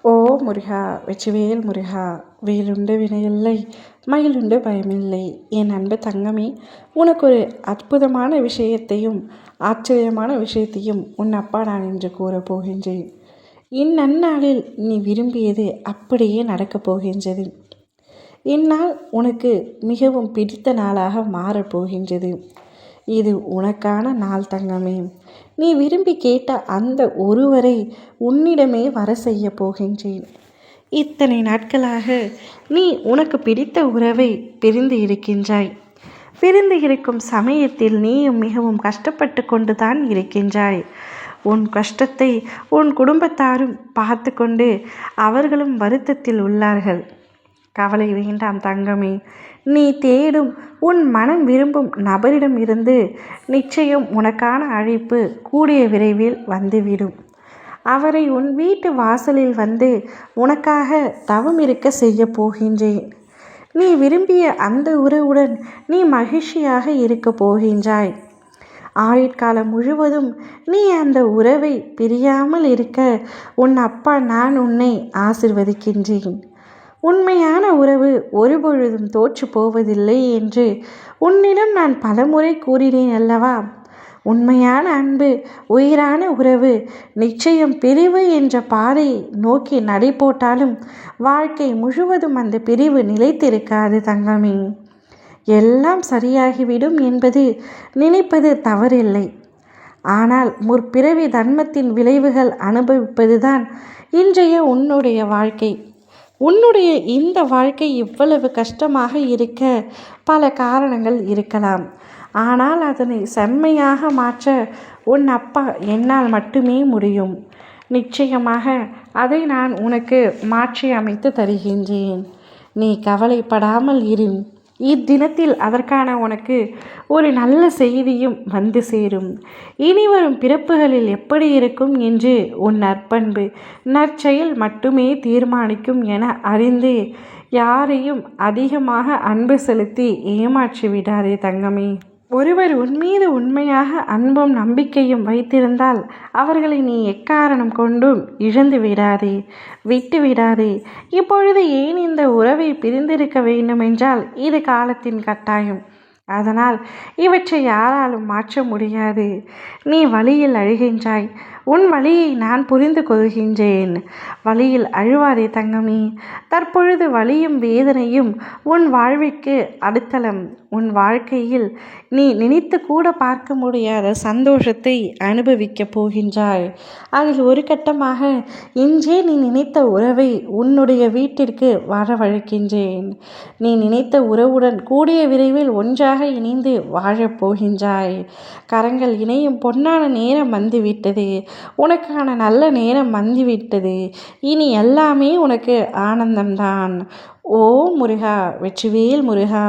ஓ முருகா, வெற்றிவேல் முருகா, வேலுண்டு வினையில்லை, மயிலுண்டு பயமில்லை. என் அன்பு தங்கமே, உனக்கு ஒரு அற்புதமான விஷயத்தையும் ஆச்சரியமான விஷயத்தையும் உன் அப்பா நான் இன்று கூறப் போகின்றேன். இந்நன்னாளில் நீ விரும்பியது அப்படியே நடக்கப் போகின்றது. இந்நாள் உனக்கு மிகவும் பிடித்த நாளாக மாறப்போகின்றது. இது உனக்கான நாள் தங்கமே. நீ விரும்பி கேட்ட அந்த ஒருவரை உன்னிடமே வர செய்ய போகின்றேன். இத்தனை நாட்களாக நீ உனக்கு பிடித்த உறவை பிரிந்து இருக்கின்றாய். பிரிந்து இருக்கும் சமயத்தில் நீயும் மிகவும் கஷ்டப்பட்டு கொண்டுதான் இருக்கின்றாய். உன் கஷ்டத்தை உன் குடும்பத்தாரும் பார்த்து கொண்டு அவர்களும் வருத்தத்தில் உள்ளார்கள். கவலை வேண்டாம் தங்கமே. நீ தேடும் உன் மனம் விரும்பும் நபரிடம் இருந்து நிச்சயம் உனக்கான அழைப்பு கூடிய விரைவில் வந்துவிடும். அவரை உன் வீட்டு வாசலில் வந்து உனக்காக தவம் இருக்க செய்ய போகின்றேன். நீ விரும்பிய அந்த உறவுடன் நீ மகிழ்ச்சியாக இருக்க போகின்றாய். ஆயுட்காலம் முழுவதும் நீ அந்த உறவை பிரியாமல் இருக்க உன் அப்பா நான் உன்னை ஆசிர்வதிக்கின்றேன். உண்மையான உறவு ஒருபொழுதும் தோற்று போவதில்லை என்று உன்னிடம் நான் பலமுறை கூறினேன் அல்லவா? உண்மையான அன்பு, உயிரான உறவு நிச்சயம் பிரிவு என்ற பாதையை நோக்கி நடை போட்டாலும் வாழ்க்கை முழுவதும் அந்த பிரிவு நிலைத்திருக்காது தங்கமே. எல்லாம் சரியாகிவிடும் என்பது நினைப்பது தவறில்லை. ஆனால் முற்பிறவி தர்மத்தின் விளைவுகள் அனுபவிப்பதுதான் இன்றைய உன்னுடைய வாழ்க்கை. உன்னுடைய இந்த வாழ்க்கை இவ்வளவு கஷ்டமாக இருக்க பல காரணங்கள் இருக்கலாம். ஆனால் அதனை செம்மையாக மாற்ற உன் அப்பா என்னால் மட்டுமே முடியும். நிச்சயமாக அதை நான் உனக்கு மாற்றி அமைத்து தருகின்றேன். நீ கவலைப்படாமல் இரு. இத்தினத்தில் அதற்கான உனக்கு ஒரு நல்ல செய்தியும் வந்து சேரும். இனிவரும் பிறப்புகளில் எப்படி இருக்கும் என்று உன் நற்பண்பு நற்செயல் மட்டுமே தீர்மானிக்கும் என அறிந்து யாரையும் அதிகமாக அன்பு செலுத்தி ஏமாற்றி விடாதே தங்கமே. ஒருவர் உன்மீது உண்மையாக அன்பும் நம்பிக்கையும் வைத்திருந்தால் அவர்களை நீ எக்காரணம் கொண்டும் இழந்து விடாதே, விட்டு விடாதே. இப்பொழுது ஏன் இந்த உறவை பிரிந்திருக்க வேண்டுமென்றால் இது காலத்தின் கட்டாயம். அதனால் இவற்றை யாராலும் மாற்ற முடியாது. நீ வழியில் அழுகின்றாய். உன் வழியை நான் புரிந்து கொள்கின்றேன். வழியில் அழுவாதே தங்கமே. தற்பொழுது வலியும் வேதனையும் உன் வாழ்விற்கு அடித்தளம். உன் வாழ்க்கையில் நீ நினைத்து கூட பார்க்க முடியாத சந்தோஷத்தை அனுபவிக்கப் போகின்றாய். அதில் ஒரு கட்டமாக இன்றே நீ நினைத்த உறவை உன்னுடைய வீட்டிற்கு வரவழைக்கின்றேன். நீ நினைத்த உறவுடன் கூடிய விரைவில் ஒன்றாக இணைந்து வாழப் போகின்றாய். கரங்கள் இணையும் பொன்னான நேரம் வந்துவிட்டது. உனக்கான நல்ல நேரம் வந்துவிட்டது. இனி எல்லாமே உனக்கு ஆனந்தம்தான். ஓ முருகா, வெற்றிவேல் முருகா.